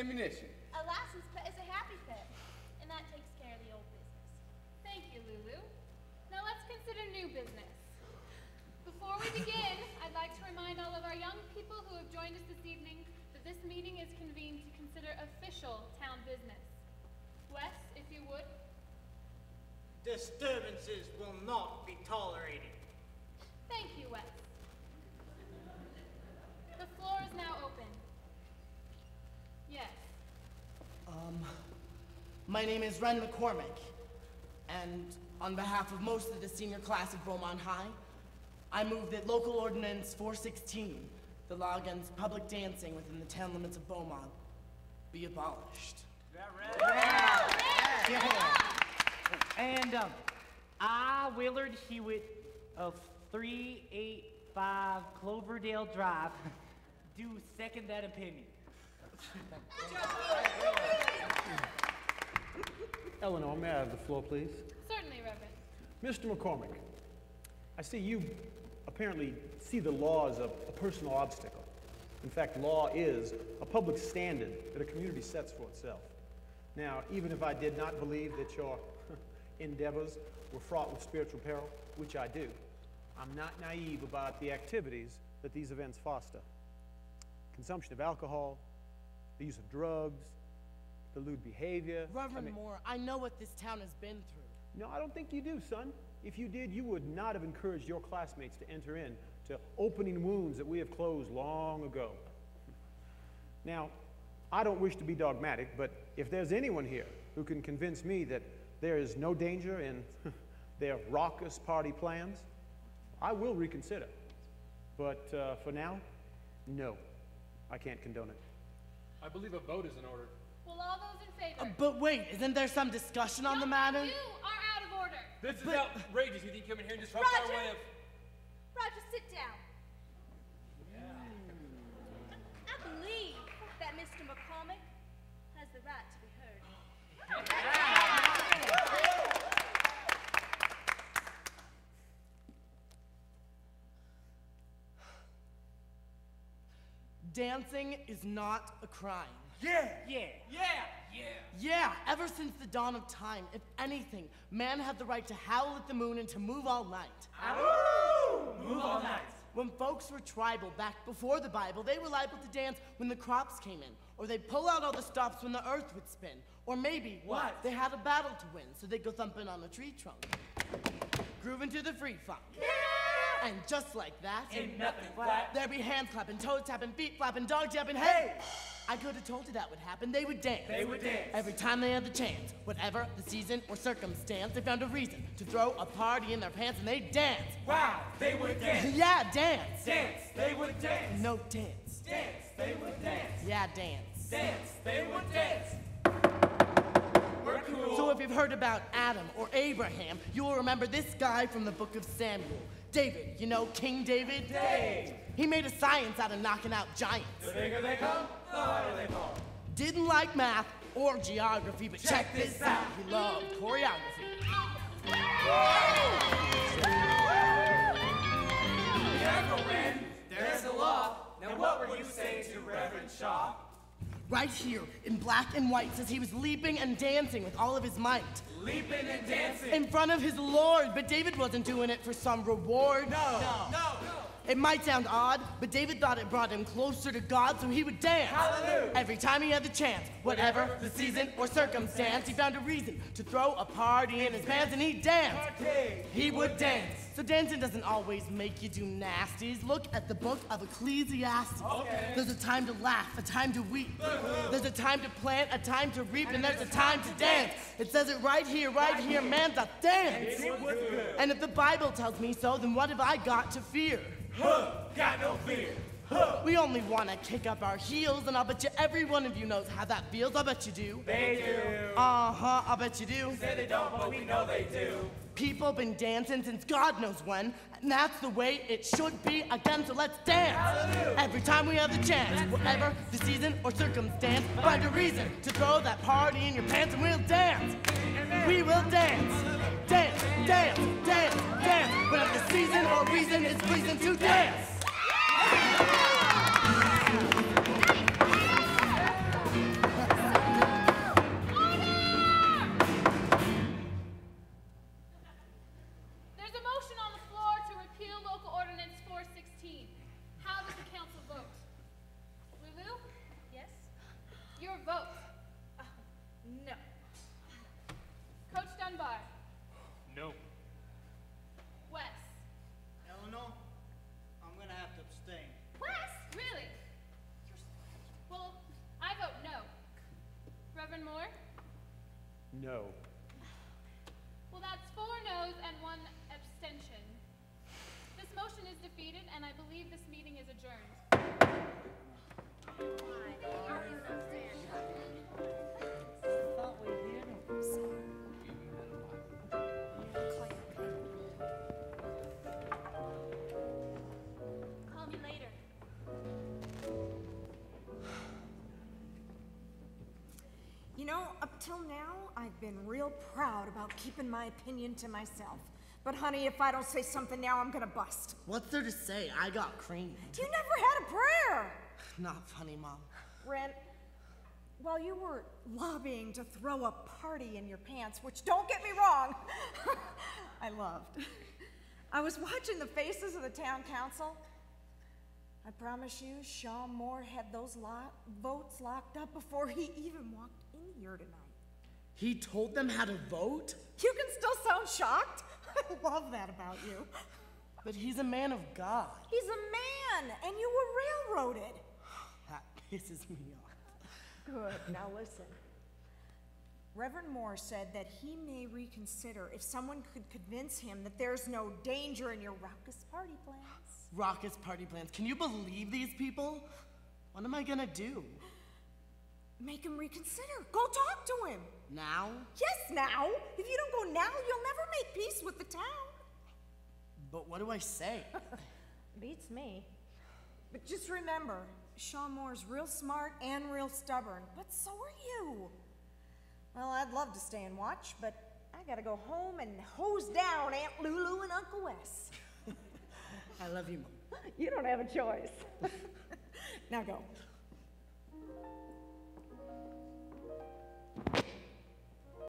ammunition. A license plate is a happy pet, and that takes care of the old business. Thank you, Lulu. Now let's consider new business. Before we begin, I'd like to remind all of our young people who have joined us this evening that this meeting is convened to consider official town business. Wes, if you would. Disturbances will not be tolerated. Thank you, Wes. The floor is now open. Yes. My name is Ren McCormick, and on behalf of most of the senior class of Beaumont High, I move that Local Ordinance 416, the law against public dancing within the town limits of Beaumont, be abolished. And I, Willard Hewitt of 385 Cloverdale Drive, do second that opinion. Eleanor, may I have the floor, please? Certainly, Reverend. Mr. McCormick, I see you apparently see the law as a personal obstacle. In fact, law is a public standard that a community sets for itself. Now, even if I did not believe that your endeavors were fraught with spiritual peril, which I do, I'm not naive about the activities that these events foster. Consumption of alcohol, the use of drugs, the lewd behavior. Reverend Moore, I know what this town has been through. No, I don't think you do, son. If you did, you would not have encouraged your classmates to enter in to opening wounds that we have closed long ago. Now, I don't wish to be dogmatic, but if there's anyone here who can convince me that there is no danger in their raucous party plans, I will reconsider. But for now, no, I can't condone it. I believe a vote is in order. Will all those in favor? But wait, isn't there some discussion on the matter? You are out of order. This is outrageous. You think you come in here and disrupt our way of... Roger, sit down. I believe that Mr. McCormick has the right to be heard. Dancing is not a crime. Yeah. Yeah, ever since the dawn of time, if anything, man had the right to howl at the moon and to move all night. Move all night. When folks were tribal back before the Bible, they were liable to dance when the crops came in, or they'd pull out all the stops when the earth would spin, or maybe What? they had a battle to win, so they'd go thumping on a tree trunk, grooving to the free funk. Yeah! And just like that, Ain't nothing flat. there'd be hands clapping, toes tapping, feet flapping, dog jabbing. Hey! I could have told you that would happen. They would dance. They would dance. Every time they had the chance. Whatever the season or circumstance, they found a reason to throw a party in their pants, and they'd dance. Wow, they would dance. Yeah, dance. Dance, they would dance. No, dance. Dance, they would dance. Yeah, dance. Dance, they would dance. We're cool. So if you've heard about Adam or Abraham, you will remember this guy from the book of Samuel. David, you know King David? Dave. He made a science out of knocking out giants. The bigger they come, the harder they fall. Didn't like math or geography, but check this out. He loved choreography. Careful, Ren. There's the law. Now what were you saying to Reverend Shaw? Right here, in black and white, says he was leaping and dancing with all of his might. Leaping and dancing. In front of his Lord, but David wasn't doing it for some reward. No. It might sound odd, but David thought it brought him closer to God, so he would dance. Hallelujah. Every time he had the chance, whatever the season or circumstance, he found a reason to throw a party in his pants, and he'd dance. He would dance. So dancing doesn't always make you do nasties. Look at the book of Ecclesiastes. Okay. There's a time to laugh, a time to weep. There's a time to plant, a time to reap, and there's a time to dance. It says it right here, man's a dance. And if the Bible tells me so, then what have I got to fear? Got no fear. We only want to kick up our heels, and I'll bet you every one of you knows how that feels. I'll bet you do. They do. I'll bet you do. Say they don't, but we know they do. People been dancing since God knows when, and that's the way it should be again, so let's dance. Hallelujah. Every time we have the chance, whatever the season or circumstance, find a reason to throw that party in your pants, and we'll dance. We will dance. Dance, dance, dance, dance. Whatever the season or reason is pleasing to dance. No. Well, that's 4 noes and 1 abstention. This motion is defeated, and I believe this meeting is adjourned. Call me later. You know, up till now, I've been real proud about keeping my opinion to myself. But honey, if I don't say something now, I'm gonna bust. What's there to say? I got creamed. You never had a prayer! Not funny, Mom. Ren, while you were lobbying to throw a party in your pants, which don't get me wrong, I loved. I was watching the faces of the town council. I promise you, Sean Moore had those votes locked up before he even walked in here tonight. He told them how to vote? You can still sound shocked. I love that about you. But he's a man of God. He's a man, and you were railroaded. That pisses me off. Good, now listen. Reverend Moore said that he may reconsider if someone could convince him that there's no danger in your raucous party plans. Raucous party plans. Can you believe these people? What am I gonna do? Make him reconsider. Go talk to him. Now? Yes, now. If you don't go now, you'll never make peace with the town. But what do I say? Beats me. But just remember, Sean Moore's real smart and real stubborn, but so are you. Well, I'd love to stay and watch, but I gotta go home and hose down Aunt Lulu and Uncle Wes. I love you, Mom. You don't have a choice. Now go.